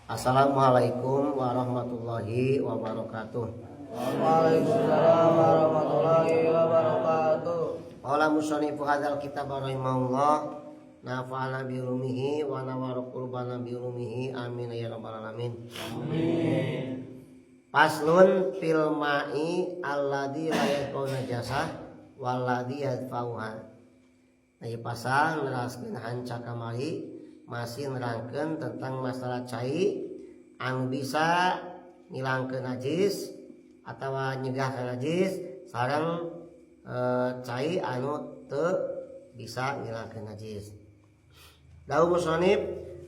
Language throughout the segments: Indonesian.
Assalamualaikum warahmatullahi wabarakatuh. Waalaikumsalam warahmatullahi wabarakatuh. Qala musannifu hadzal kitab rahimahullah nafa'ana bi ulumihi wa nawara qurbana bi ulumihi amin ya rabbal alamin. Amin. Paslun fil ma'i alladzi la yaqau najasah walladzi yadfa'uha. Ieu pasal neraskeun hanca kamari masih nerangkeun tentang masalah cai anu bisa ngilangkeun najis atawa nyegah ka najis sareng cai anu teu bisa ngilangkeun najis. Dawuh musannif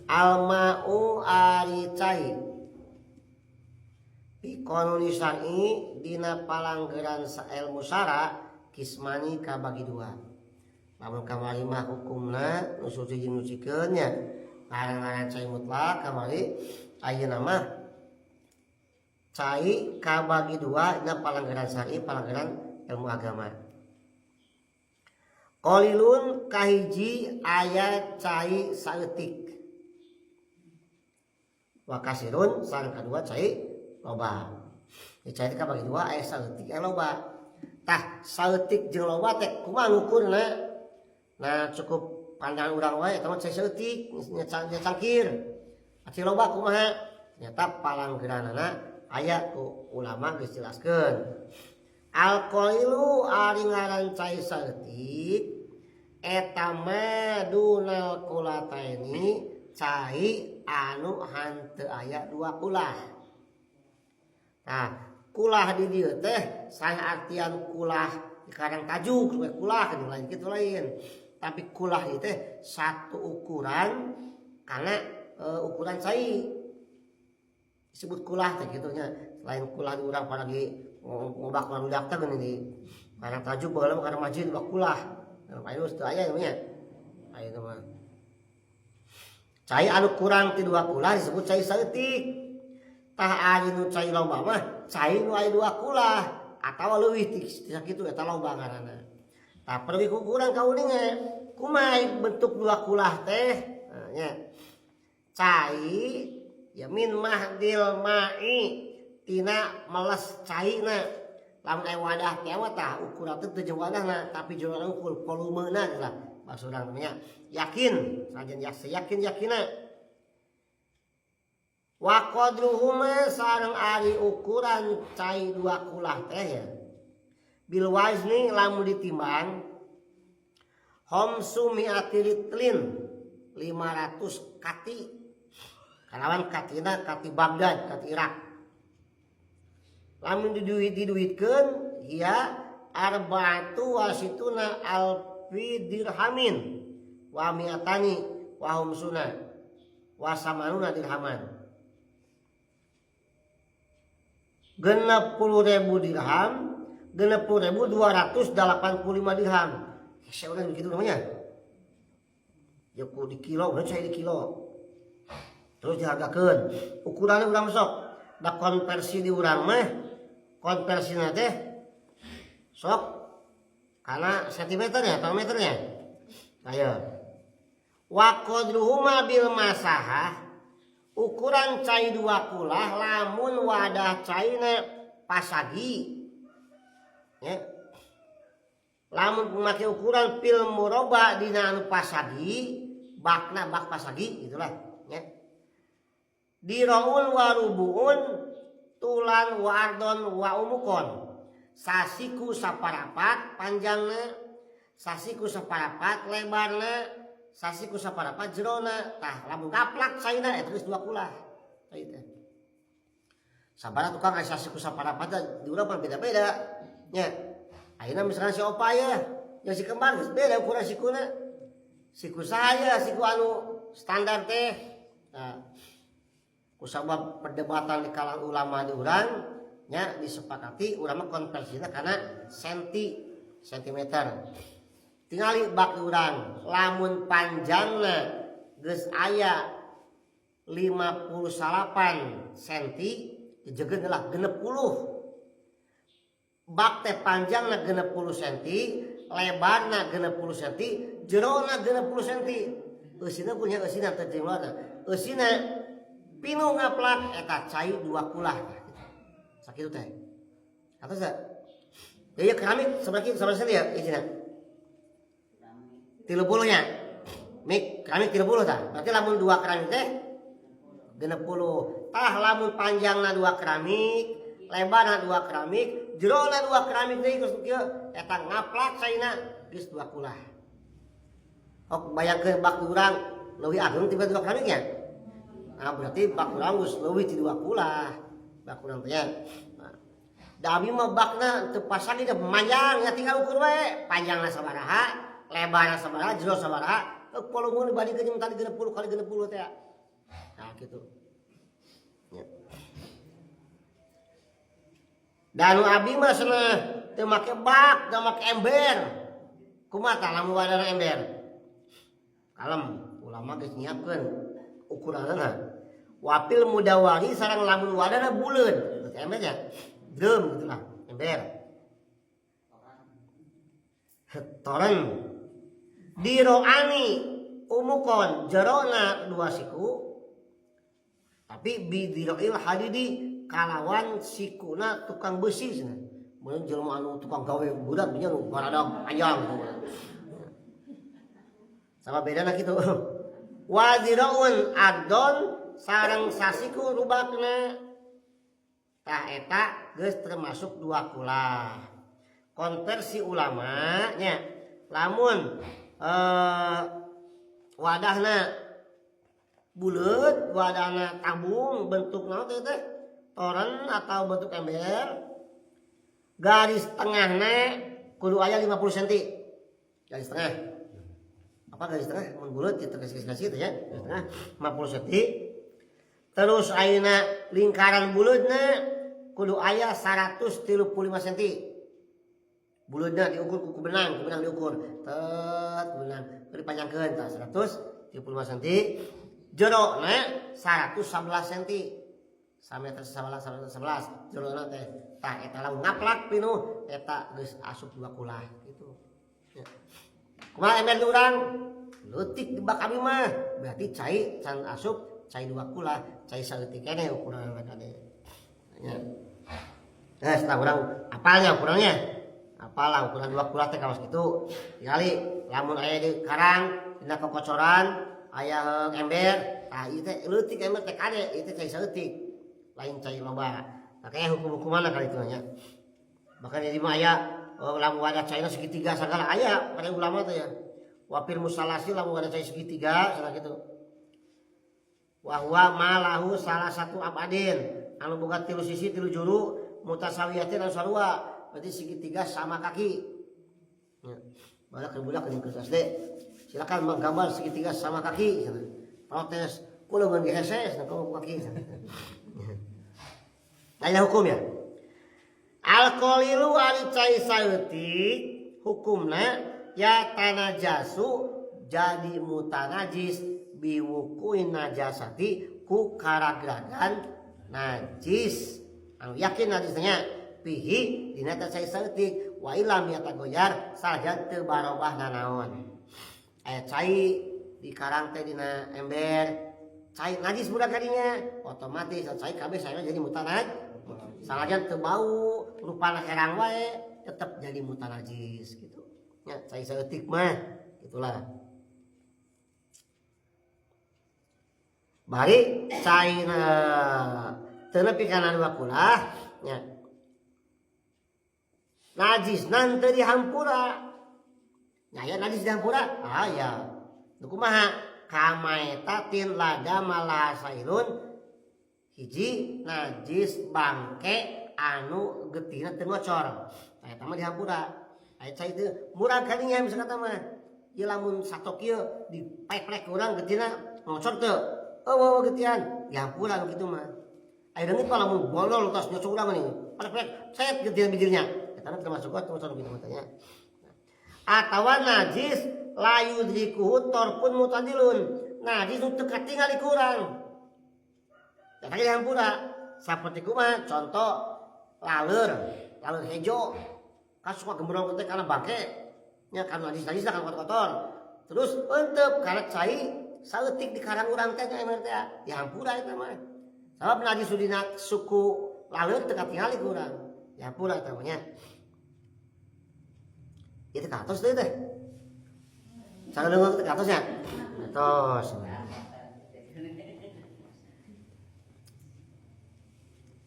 al-ma'u ari cai Iqanuni syar'i dina palanggeran ilmu syara kismani kabagi dua. Lamun kamari mah hukumna nu suci jeung nu cikeun nya. Ngaran cai mutlak kamari ayeuna mah cai kabagi dua dina palanggeran syar'i palanggeran ilmu agama. Qalilun kahiji aya cai saeutik. Wa kasirun sareng kadua cai loba. Cai kabagi dua aya saeutik aya loba. Tah saeutik jeung loba teh kumaha ngukurna? Nah cukup pandangan urang wae eta mah cai saeutik nya cangkir. Ati loba kumaha? Nyata palanggeranana aya ku ulama geus jelaskeun. Al-qailu ari ngaran cai saeutik eta mah dunal kulataini cai anu hanteu aya dua kulah. Nah, kulah di dieu teh saha artian kulah kadang tajuk we kulah lain kitu lain. Tapi kulah itu teh satu ukuran karena ukuran cai disebut kulah teh kitu nya. Lain kulah di urang paragi ngobak budak teh geuning di karang tajuk baheula karang majid bak kulah. Anu teu aya nya. Aya mah. Cai anu kurang ti dua kulah disebut cai saeutik. Tah ari nu cai loba mah cai nu aya dua kulah atawa leuwih ti sakitu eta loba ngaranna. Tah perwi ukuran kauningan kumaha bentuk dua kulah teh nya cai ya min mahdil ma'i tina meles caina lamun aya wadah teh tah ukuran teh teu jeung wadahna tapi jeung ukur volumena lah bahasa urang nya yakin sajen yakin-yakinna wa qadruhuma sareng ari ukuran cai dua kulah teh ya bil wazni lamun ditimbang homsu mi'ati litlin 500 kati kalawan katina kati Baghdad kati Irak lamun diduitkeun hiya arba'atu wasituna alfi dirhamin wa mi'atani wa homsuna wa samanuna dirhaman 60.000 dirham 60.285 dirham. Saya udah begitu namanya. Ya ku di kilo, udah saya di kilo. Terus dihargakeun. Ukurannya urang sok. Da konversi di urang mah konversina teh sok kana sentimeternya atau meternya. Ayo. Wa qadruhuma bil masahah ukuran cai dua kulah lamun wadah caina pasagi. Ya. Lamun make ukuran pil muroba dina anu pasagi, bakna bak pasagi gitulah, ya. Diraun warubuun tulan wa ardon wa umukon. Sasiku saparapat panjangna, sasiku saparapat lebarna, sasiku saparapat jerona. Tah lamun gaplak caina eta geus dua kulah. Eta. Sabaraha tukang aya sasiku saparapat di urang mah beda-beda. Nya. Ayeuna misalkan si opa ya, yang si kembar geus beda ukuran sikuna. Siku saya, siku anu standar teh. Nah, kusabab perdebatan di kalangan ulama di urang nya disepakati urang mah konversina kana sentimeter. Tingali bak di urang, lamun panjangna geus aya 58 cm, dijegeun heula 60. Bak teh panjangna 60 cm, lebarna 60 cm, jerona 60 cm. Eusina punya eusina teh jeung loana. Eusina pinu ngaplak eta cai dua kulah sakitu teh atas dah ya keramik sebelah ya izina 30 nya mik keramik 30 tah berarti lamun dua keramik teh 60 tah lamun panjangna dua keramik lebarna dua keramik jerona dua keramik teh geus kieu eta ngaplak caina geus dua kulah ok bayangkeun bak urang leuwih agung tiba dua keramiknya nah berarti bak urang geus leuwih ti dua kulah bak urang teh da abi mah bakna teu pasang dina panjang ya tinggal ukur wae panjangna sabaraha lebarna sabaraha jero sabaraha volume dibandingkeun jeung tadi 60 kali 60 teh nah kitu ya. Dan abi mah cenah teu make bak da make ember kumaha tah lamun wadana ember kalem ulama geus nyiapkeun ukuranna wapil mudawari sareng lamun wadana buleun teh embernya drum gitulah ember toren diroani umukon jerona dua siku tapi bidiroil hadidi kalawan sikuna tukang besi cenah mun jelema anu tukang gawe budak nya nu barada panjang sama bedana kitu waziraun adon sareng sasiku rubakna tah eta geus termasuk dua kulah konversi ulama nya lamun wadahna buleut wadahna tabung bentuk naon teh toren atau bentuk ember garis tengahna kudu aya 50 cm garis tengah apa garis tengah mun buleut kitu garis kitu ya garis tengah 50 cm terus ayeuna lingkaran buleutna kudu aya 135 cm buleutna diukur ku benang diukur tet benang dipanjangkeun tah 135 cm jerona 111 cm sameter 11 jerona teh tah eta lamun ngaplak pinu eta geus asup dua kulah gitu ya. Kumaha ember urang leutik di bak abi mah berarti cai can asup cai dua kulah cai saleutik keneh ukuranna tadi ya. Nah, setelah urang apalnya ukurannya apalah ukuran dua kulah teh kawas kitu kali lamun aya di karang dina kokocoran aya ember tah ieu teh leutik ember teh kade ieu teh cai saleutik lain cai loba makanya hukum-hukumanna kali itu nya bahkan di mah aya lamun wadah caina segitiga sagala aya pada ulama teh ya wapil musalasi lamun wadah cai segitiga cenah kitu wa huwa malahu salah satu abadin anu boga tilu sisi tilu juru mutasawiyatin anu sarua berarti segitiga sama kaki ya badak budak jeung kelas SD silakan menggambar segitiga sama kaki protes kula mun geheses kalau kaki aya hukum ya alqalilu ari cai saeutik hukumna ya tanajasu jadi mutanajis biwukuin najasati ku karagragan najis anu yakin najisnya pihi dina teh cai saeutik wa ilam yatagoyar saja teu barobah nanaon aya cai di karang teh dina ember cai najis budak kadinya otomatis cai kabeh saya jadi mutanajis salajan teu bau rupana herang wae tetep jadi mutanajis gitu nya cai saeutik mah gitulah bari caina teu nepi kana dua kulah nya najis nan teu dihampura nya aya najis dihampura aya nu kumaha kamaetatin lada malah sailun hiji najis bangke anu getina teu ngocor eta mah dihampura aya cai teu murah kadinya misalkan eta mah ieu lamun satok ieu dipek-pek urang getina ngocor teu eueuh getian dihampura kitu mah aya deungit mah lamun bolol tos nyocor urang nih pek-pek set getina bijilnya eta mah termasuk ngocor kitu mah tanya atawa najis layu drikuhu torpun mutadilun najis nu teu katingal di kurang da dihampura saperti kumaha contoh laleur hejo kan suka gembrong teh kana bangke nya kan najis kan kotor terus eunteup kana cai saeutik di karang urang teh nya teh dihampura eta mah. Sabab najis dina suku laleur teu katingali ku urang. Dihampura eta mah nya. Ieu teh katos teh teh. Sagedeung teh katos nya. Katos.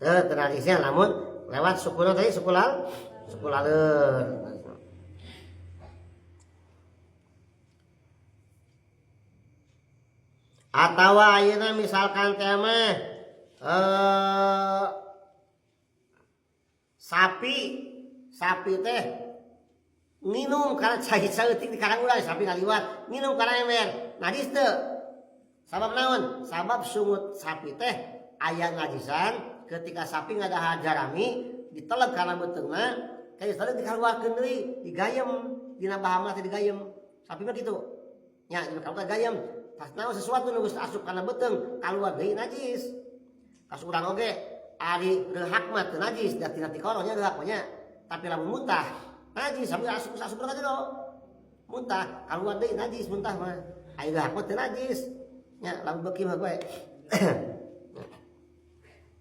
Tradisinya lamun lewat suku tadi suku laleur. Atawa ayeuna misalkan teh mah sapi teh minum karena cai saeutik di karang urang sapi ngaliwat minum karena ember najis teu sabab naon sabab sungut sapi teh aya najisan ketika sapi ngadaha jarami diteleg karena beteungna kayak tadi dikaluarkeun deui digayem dina bahamna teh digayem sapi mah kitu nya kalau gayem pas naon sesuatu nu geus asup kana beteung kaluar deui najis kas urang oge ari reuhak mah teu najis da tina tikoronya reuhak mah nya tapi lamun muntah najis sambil asup ka jero muntah kaluar deui najis muntah mah aya reuhak mah teu najis nya lamun beuki mah bae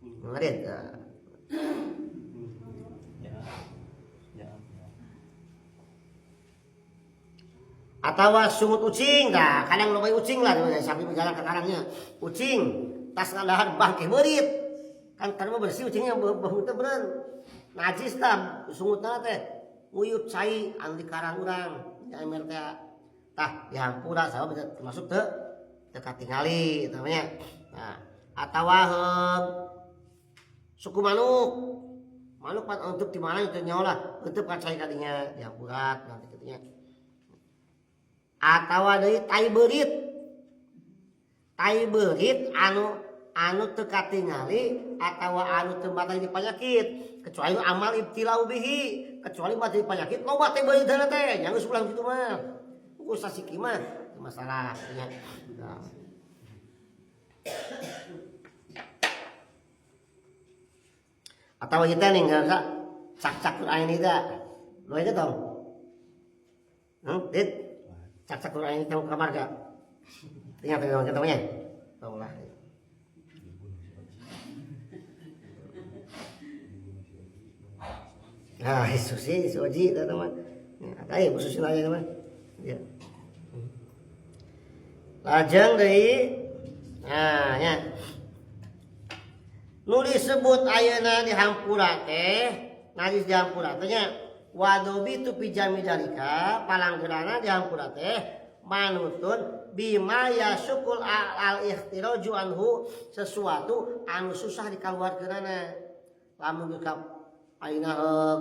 ngarit atawa sungut ucing dah kadang loba ucing lah sambil berjalan ke karangnya ucing tas ngadahan bangke beurit kan tadi mah bersih ucingnya bau teh beureun najis tah sungutna teh nguyut cai anu di karang urang nya emel teh tah dihampura sabab termasuk teu katingali eta nya nah atawa suku manuk untuk di mana itu nyawa untuk kacai kadinya dihampurat nanti katanya atawa deui tai beurit anu teu katingali atawa anu teu batang di panyakit kecuali amal ibtilau bihi kecuali batang di panyakit loba teh beuritna teh nya geus ulang kitu mah ku sasiki mah masalah nya nah. Atau kita nih nggak cak Quran ini dah, lo itu dong, dit cak Quran ini tahu kamar gak? Tinggal pegang ketemunya, tahu lah. Nah, susi, soji, teman. Ada ya khusus aja teman. Ya. Lajeng dari, nah ya. Nu disebut ayeuna di hampura teh najis di hampura teh nya wadobi tu pijami dalika palanggeurana di hampura teh manutun bima yasukul al ihtiraju anhu sesuatu anu susah dikaluarkeunana lamun ka ayeuna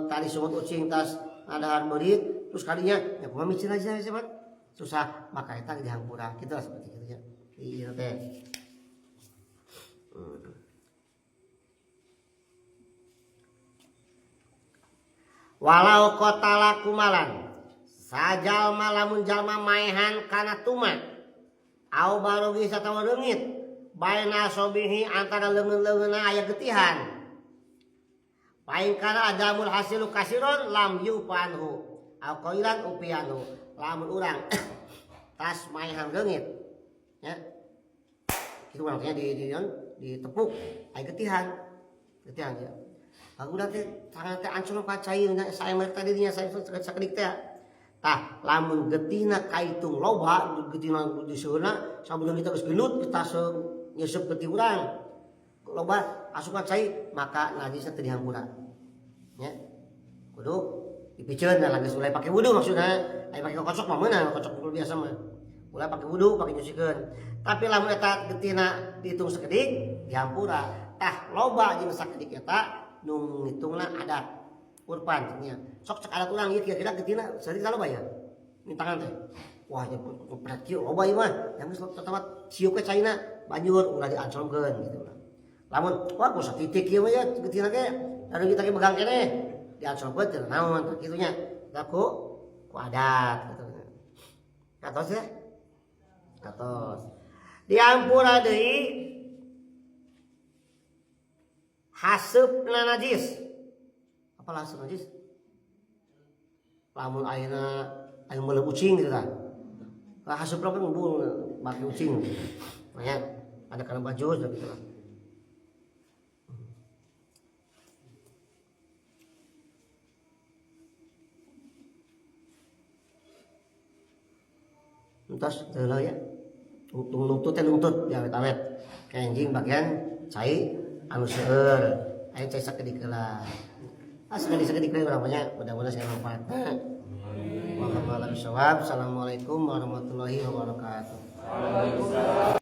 tali sungut ucing tas ngadahan beurit terus kadinya nya kumaha micin aja cepet susah maka eta di hampura kitu seperti kitu nya ieu teh walau kota kumalan sajal malamun jalma maehan kana tuma au barogi satawa reungit baina sobihi antara leungeun-leungeunna aya getihan paing kana adamul hasilu kasiron lam yupanhu au qailan upianhu lamun urang tas maehan reungit nya kitu urang ditepuk aya getihan ya aku nanti tangan teh ancur kacai saya merta dirinya saya sakedik teh tah lamun getina kaitung loba getina di seuna sabeuna kita geus gelut kita nyeusup geti urang loba asup kacai maka najis teh dihampura nya kudu dipikeun lah geus mulai pake wudu maksudna aya pake kocok mah meunang kocok biasa mah mulai pake wudu pake nyusikeun tapi lamun eta getina dihitung sakedik dihampura tah loba jeung sakedik eta nu ngitungna adat urpan nya sok cek adat urang ieu kira-kira getina saeutik loba ya mintangan teh wah nya berat kieu loba ieu mah yang geus tetep sieup ke caina banjur ulah diancolkeun gitu lamun wah ku satitik ieu mah ya getina ge anu kita ge megang keneh diancolkeun teh naon kitu nya da ku adat gitu katos ya katos diampura deui hasupna najis apalah haseup najis lamun ayeuna aya meuleuh ucing gitu kan hasupna kan embul bagi ucing. Makanya ada kana baju gitu lah. Entos teulah ya. Nungtut teh nungtut ya awet-awet. Kenjing bagian cai anu seueur. Aya cai sakedik heula. Sakedik namanya mudah-mudahan saya manfaatna. Wallahu a'lam bishawab. Assalamualaikum warahmatullahi wabarakatuh.